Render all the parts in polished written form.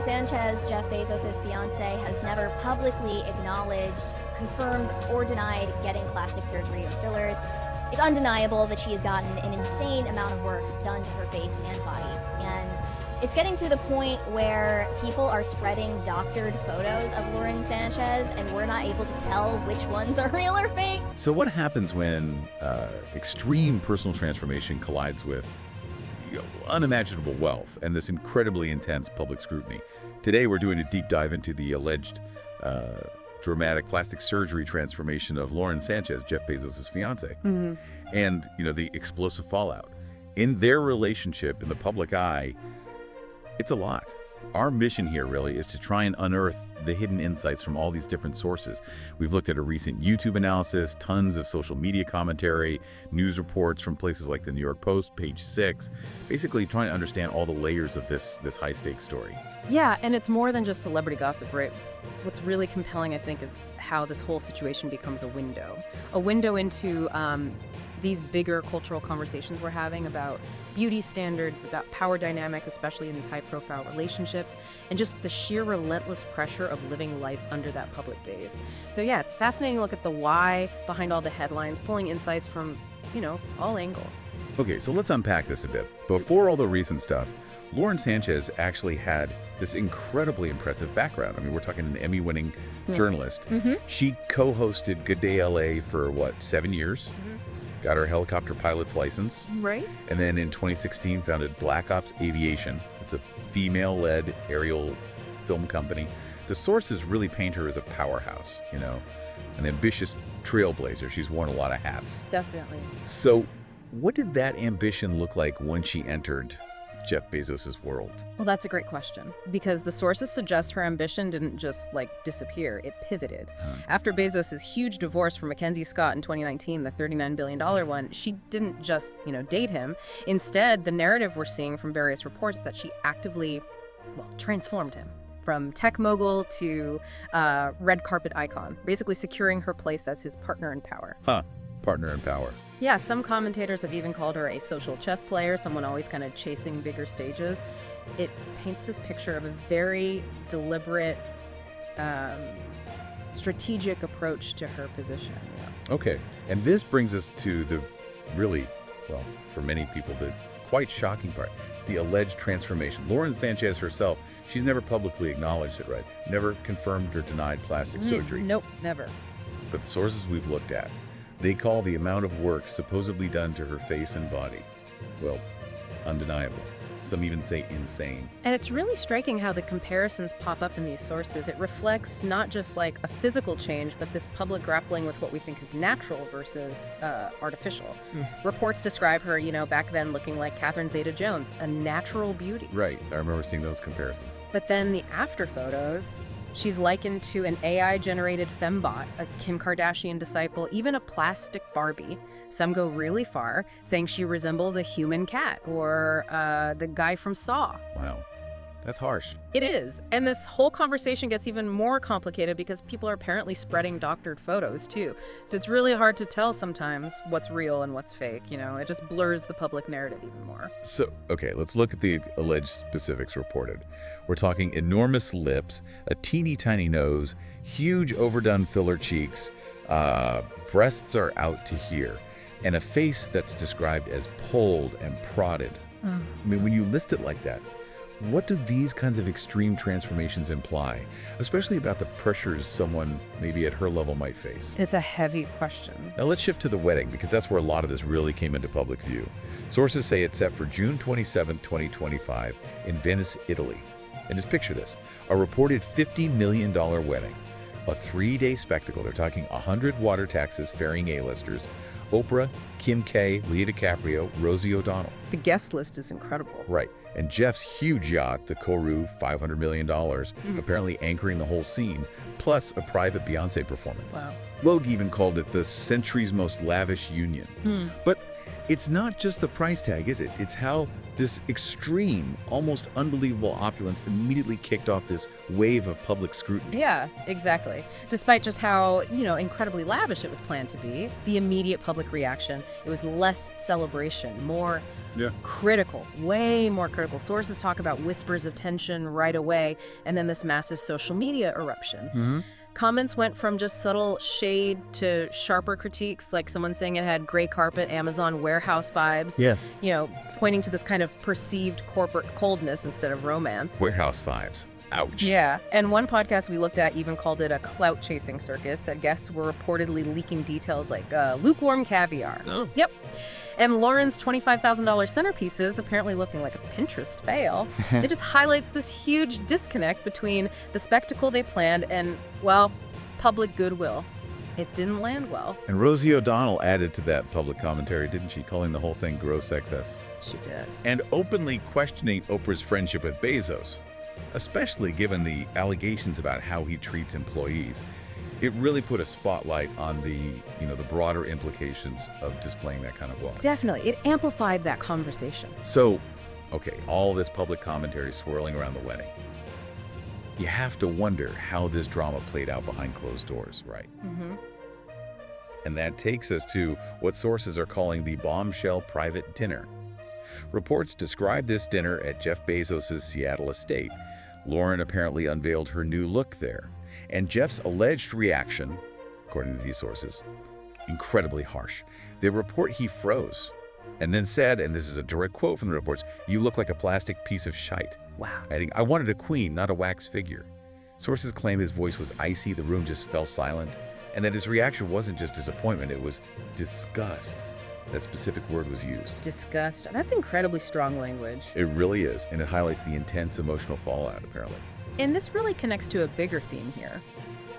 Sanchez, Jeff Bezos' fiance, has never publicly acknowledged, confirmed, or denied getting plastic surgery or fillers. It's undeniable that she has gotten an insane amount of work done to her face and body. And it's getting to the point where people are spreading doctored photos of Lauren Sanchez, and we're not able to tell which ones are real or fake. So what happens when extreme personal transformation collides with unimaginable wealth and this incredibly intense public scrutiny? Today, we're doing a deep dive into the alleged dramatic plastic surgery transformation of Lauren Sanchez, Jeff Bezos' fiance, and the explosive fallout. In their relationship, in the public eye, it's a lot. Our mission here really is to try and unearth the hidden insights from all these different sources. We've looked at a recent YouTube analysis, tons of social media commentary, news reports from places like the New York Post, Page 6, basically trying to understand all the layers of this high-stakes story. Yeah, and it's more than just celebrity gossip, right? What's really compelling, I think, is how this whole situation becomes a window into these bigger cultural conversations we're having about beauty standards, about power dynamic, especially in these high-profile relationships, and just the sheer relentless pressure of living life under that public gaze. So yeah, it's fascinating to look at the why behind all the headlines, pulling insights from, all angles. Okay, so let's unpack this a bit. Before all the recent stuff, Lauren Sanchez actually had this incredibly impressive background. I mean, we're talking an Emmy-winning journalist. She co-hosted Good Day LA for, 7 years? Got her helicopter pilot's license. Right. And then in 2016 founded Black Ops Aviation. It's a female-led aerial film company. The sources really paint her as a powerhouse, an ambitious trailblazer. She's worn a lot of hats. Definitely. So what did that ambition look like when she entered Jeff Bezos' world? Well, that's a great question, because the sources suggest her ambition didn't just disappear, it pivoted. After Bezos' huge divorce from Mackenzie Scott in 2019, the $39 billion one, she didn't just, date him. Instead, the narrative we're seeing from various reports that she actively, transformed him. From tech mogul to red carpet icon, basically securing her place as his partner in power. Partner in power. Yeah, some commentators have even called her a social chess player, someone always kind of chasing bigger stages. It paints this picture of a very deliberate, strategic approach to her position. Okay, and this brings us to the really, for many people, the quite shocking part, the alleged transformation. Lauren Sanchez herself, she's never publicly acknowledged it, right? Never confirmed or denied plastic surgery. Nope, never. But the sources we've looked at, they call the amount of work supposedly done to her face and body, undeniable. Some even say insane. And it's really striking how the comparisons pop up in these sources. It reflects not just a physical change, but this public grappling with what we think is natural versus artificial. Reports describe her, back then looking like Catherine Zeta-Jones, a natural beauty. Right, I remember seeing those comparisons. But then the after photos, she's likened to an AI-generated fembot, a Kim Kardashian disciple, even a plastic Barbie. Some go really far, saying she resembles a human cat or the guy from Saw. Wow, that's harsh. It is. And this whole conversation gets even more complicated because people are apparently spreading doctored photos, too. So it's really hard to tell sometimes what's real and what's fake. It just blurs the public narrative even more. So, okay, let's look at the alleged specifics reported. We're talking enormous lips, a teeny tiny nose, huge overdone filler cheeks, breasts are out to here, and a face that's described as pulled and prodded. I mean, when you list it like that, what do these kinds of extreme transformations imply, especially about the pressures someone maybe at her level might face? It's a heavy question. Now let's shift to the wedding, because that's where a lot of this really came into public view. Sources say it's set for June 27, 2025 in Venice, Italy. And just picture this, a reported $50 million wedding, a 3-day spectacle. They're talking 100 water taxis ferrying A-listers, Oprah, Kim K, Leah DiCaprio, Rosie O'Donnell. The guest list is incredible. Right. And Jeff's huge yacht, the Kourou, $500 million, apparently anchoring the whole scene, plus a private Beyoncé performance. Wow. Vogue even called it the century's most lavish union. But it's not just the price tag, is it? It's how this extreme, almost unbelievable opulence immediately kicked off this wave of public scrutiny. Yeah, exactly. Despite just how, incredibly lavish it was planned to be, the immediate public reaction, it was less celebration, more Yeah. Critical, way more critical. Sources talk about whispers of tension right away, and then this massive social media eruption. Comments went from just subtle shade to sharper critiques, like someone saying it had gray carpet, Amazon warehouse vibes. Yeah. You know, pointing to this kind of perceived corporate coldness instead of romance. Warehouse vibes. Ouch. Yeah, and one podcast we looked at even called it a clout-chasing circus, said guests were reportedly leaking details like lukewarm caviar. Oh. Yep. And Lauren's $25,000 centerpieces, apparently looking like a Pinterest fail, it just highlights this huge disconnect between the spectacle they planned and, well, public goodwill. It didn't land well. And Rosie O'Donnell added to that public commentary, didn't she, calling the whole thing gross excess. She did. And openly questioning Oprah's friendship with Bezos, especially given the allegations about how he treats employees. It really put a spotlight on the broader implications of displaying that kind of wealth. Definitely. It amplified that conversation. So, okay, all this public commentary swirling around the wedding. You have to wonder how this drama played out behind closed doors, right? And that takes us to what sources are calling the bombshell private dinner. Reports describe this dinner at Jeff Bezos' Seattle estate. Lauren apparently unveiled her new look there. And Jeff's alleged reaction, according to these sources, incredibly harsh. They report he froze and then said, and this is a direct quote from the reports, "You look like a plastic piece of shite." Wow. Adding, "I wanted a queen, not a wax figure." Sources claim his voice was icy, the room just fell silent, and that his reaction wasn't just disappointment, it was disgust. That specific word was used. Disgust. That's incredibly strong language. It really is, and it highlights the intense emotional fallout, apparently. And this really connects to a bigger theme here.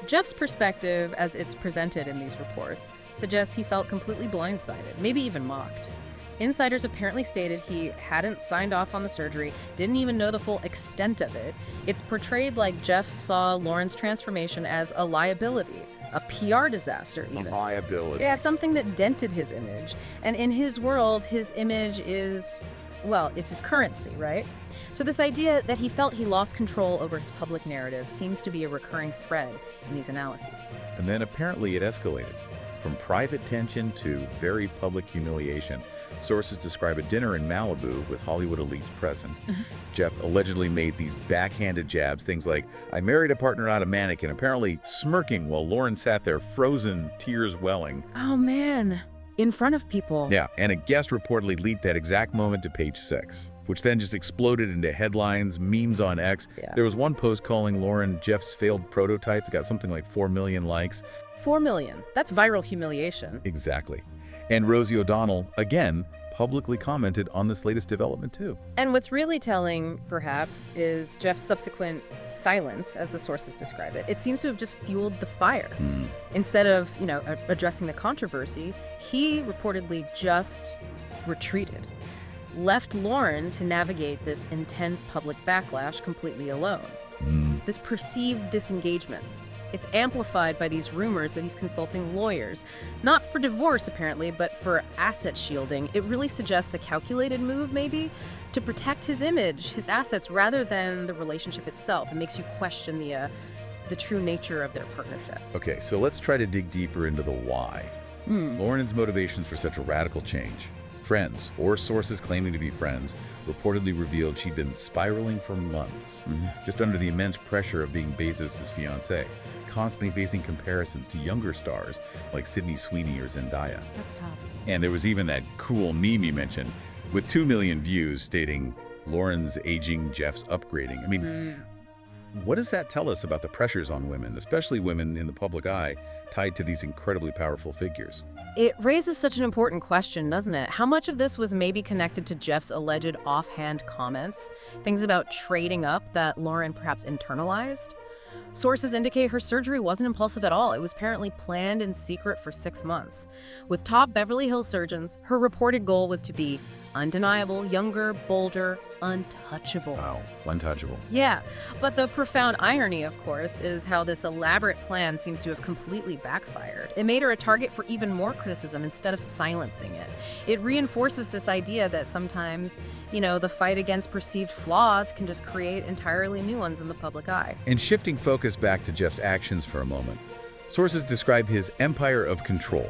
Jeff's perspective, as it's presented in these reports, suggests he felt completely blindsided, maybe even mocked. Insiders apparently stated he hadn't signed off on the surgery, didn't even know the full extent of it. It's portrayed like Jeff saw Lauren's transformation as a liability, a PR disaster even. A liability. Yeah, something that dented his image. And in his world, his image is, well, it's his currency, right? So this idea that he felt he lost control over his public narrative seems to be a recurring thread in these analyses. And then apparently it escalated from private tension to very public humiliation. Sources describe a dinner in Malibu with Hollywood elites present. Jeff allegedly made these backhanded jabs, things like, "I married a partner, not a mannequin," apparently smirking while Lauren sat there frozen, tears welling. Oh man, in front of people. Yeah, and a guest reportedly leaked that exact moment to Page 6, which then just exploded into headlines, memes on X. Yeah. There was one post calling Lauren Jeff's failed prototype. It got something like 4 million likes. 4 million. That's viral humiliation. Exactly. And Rosie O'Donnell, again, publicly commented on this latest development too. And what's really telling, perhaps, is Jeff's subsequent silence, as the sources describe it. It seems to have just fueled the fire. Instead of, addressing the controversy, he reportedly just retreated, left Lauren to navigate this intense public backlash completely alone. This perceived disengagement. It's amplified by these rumors that he's consulting lawyers, not for divorce apparently, but for asset shielding. It really suggests a calculated move, maybe, to protect his image, his assets, rather than the relationship itself. It makes you question the true nature of their partnership. Okay, so let's try to dig deeper into the why. Lauren's motivations for such a radical change. Friends, or sources claiming to be friends, reportedly revealed she'd been spiraling for months, just under the immense pressure of being Bezos' fiancée, constantly facing comparisons to younger stars like Sydney Sweeney or Zendaya. That's tough. And there was even that cool meme you mentioned with 2 million views stating Lauren's aging, Jeff's upgrading. I mean, what does that tell us about the pressures on women, especially women in the public eye, tied to these incredibly powerful figures? It raises such an important question, doesn't it? How much of this was maybe connected to Jeff's alleged offhand comments? Things about trading up that Lauren perhaps internalized? Sources indicate her surgery wasn't impulsive at all. It was apparently planned in secret for 6 months. With top Beverly Hills surgeons, her reported goal was to be undeniable, younger, bolder, untouchable. Wow, untouchable. Yeah, but the profound irony, of course, is how this elaborate plan seems to have completely backfired. It made her a target for even more criticism instead of silencing it. It reinforces this idea that sometimes, the fight against perceived flaws can just create entirely new ones in the public eye. And shifting focus back to Jeff's actions for a moment, sources describe his empire of control.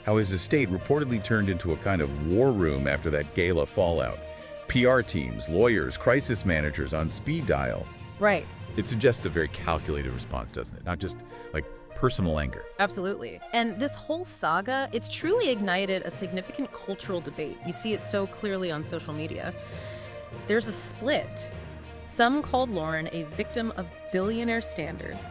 how his estate reportedly turned into a kind of war room after that Gala fallout. PR teams, lawyers, crisis managers on speed dial. Right. It suggests a very calculated response, doesn't it? Not just like personal anger. Absolutely. And this whole saga, it's truly ignited a significant cultural debate. You see it so clearly on social media. There's a split. Some called Lauren a victim of billionaire standards,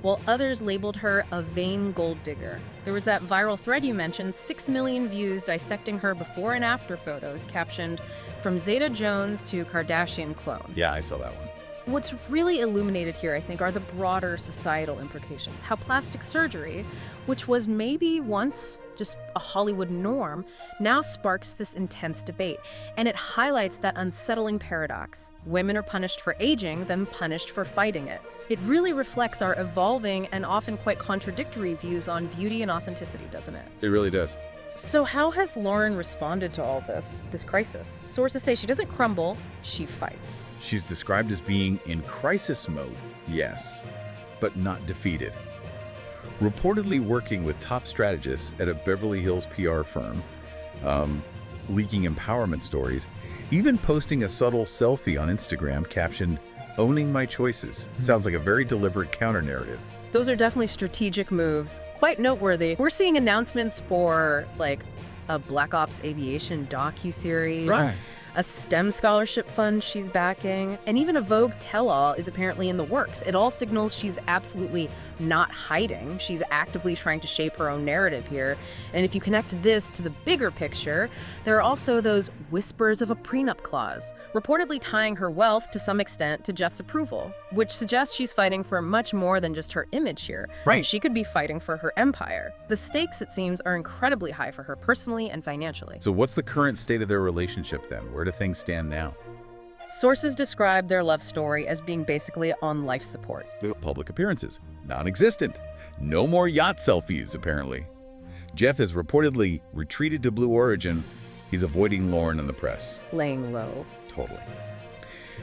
while others labeled her a vain gold digger. There was that viral thread you mentioned, 6 million views dissecting her before and after photos, captioned, "From Zeta Jones to Kardashian clone." Yeah, I saw that one. What's really illuminated here, I think, are the broader societal implications. How plastic surgery, which was maybe once just a Hollywood norm, now sparks this intense debate. And it highlights that unsettling paradox. Women are punished for aging, then punished for fighting it. It really reflects our evolving and often quite contradictory views on beauty and authenticity, doesn't it? It really does. So how has Lauren responded to all this crisis? Sources say she doesn't crumble, she fights. She's described as being in crisis mode, yes, but not defeated. Reportedly working with top strategists at a Beverly Hills PR firm, leaking empowerment stories, even posting a subtle selfie on Instagram captioned, "Owning my choices." It sounds like a very deliberate counter-narrative. Those are definitely strategic moves, quite noteworthy. We're seeing announcements for like a Black Ops Aviation docu-series, Right. a STEM scholarship fund she's backing, and even a Vogue tell-all is apparently in the works. It all signals she's absolutely not hiding. She's actively trying to shape her own narrative here. And if you connect this to the bigger picture, there are also those whispers of a prenup clause, reportedly tying her wealth to some extent to Jeff's approval, which suggests she's fighting for much more than just her image here. Right. She could be fighting for her empire. The stakes, it seems, are incredibly high for her personally and financially. So what's the current state of their relationship then? Where do things stand now? Sources describe their love story as being basically on life support. Public appearances, non-existent. No more yacht selfies, apparently. Jeff has reportedly retreated to Blue Origin. He's avoiding Lauren in the press. Laying low. Totally.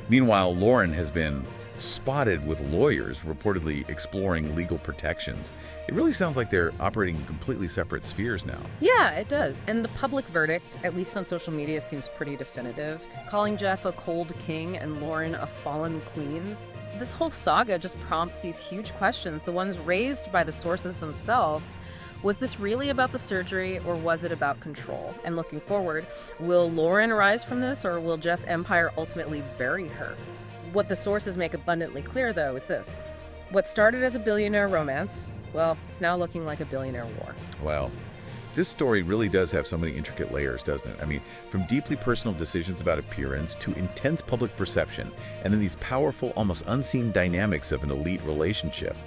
Meanwhile, Lauren has been spotted with lawyers reportedly exploring legal protections. It really sounds like they're operating in completely separate spheres now. Yeah, it does. And the public verdict, at least on social media, seems pretty definitive. Calling Jeff a cold king and Lauren a fallen queen. This whole saga just prompts these huge questions, the ones raised by the sources themselves. Was this really about the surgery, or was it about control? And looking forward, will Lauren rise from this, or will Jeff's empire ultimately bury her? What the sources make abundantly clear, though, is this. What started as a billionaire romance, well, it's now looking like a billionaire war. Well, this story really does have so many intricate layers, doesn't it? I mean, from deeply personal decisions about appearance to intense public perception, and then these powerful, almost unseen dynamics of an elite relationship.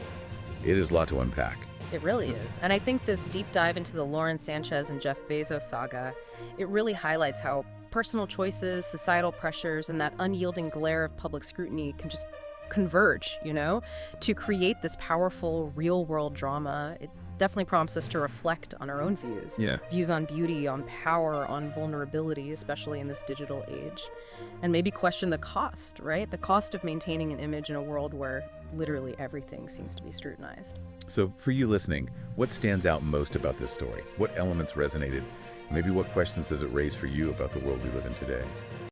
It is a lot to unpack. It really is. And I think this deep dive into the Lauren Sanchez and Jeff Bezos saga, it really highlights how personal choices, societal pressures, and that unyielding glare of public scrutiny can just converge, to create this powerful real-world drama. It definitely prompts us to reflect on our own views. Yeah. Views on beauty, on power, on vulnerability, especially in this digital age. And maybe question the cost, right? The cost of maintaining an image in a world where literally everything seems to be scrutinized. So for you listening, what stands out most about this story? What elements resonated? Maybe what questions does it raise for you about the world we live in today?